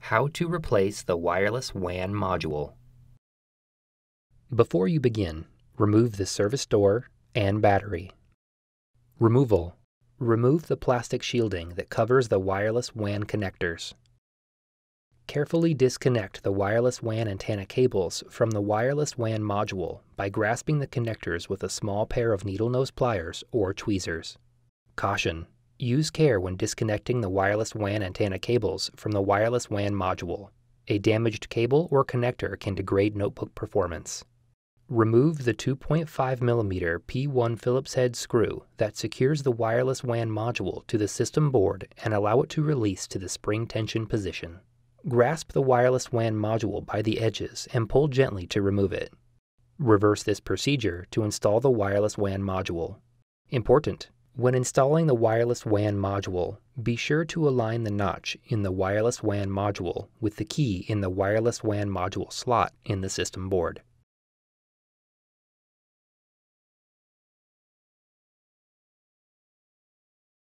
How to replace the wireless WAN module. Before you begin, remove the service door and battery. Removal. Remove the plastic shielding that covers the wireless WAN connectors. Carefully disconnect the wireless WAN antenna cables from the wireless WAN module by grasping the connectors with a small pair of needle-nose pliers or tweezers. Caution: use care when disconnecting the wireless WAN antenna cables from the wireless WAN module. A damaged cable or connector can degrade notebook performance. Remove the 2.5mm P1 Phillips-head screw that secures the wireless WAN module to the system board and allow it to release to the spring tension position. Grasp the wireless WAN module by the edges and pull gently to remove it. Reverse this procedure to install the wireless WAN module. Important: when installing the wireless WAN module, be sure to align the notch in the wireless WAN module with the key in the wireless WAN module slot in the system board.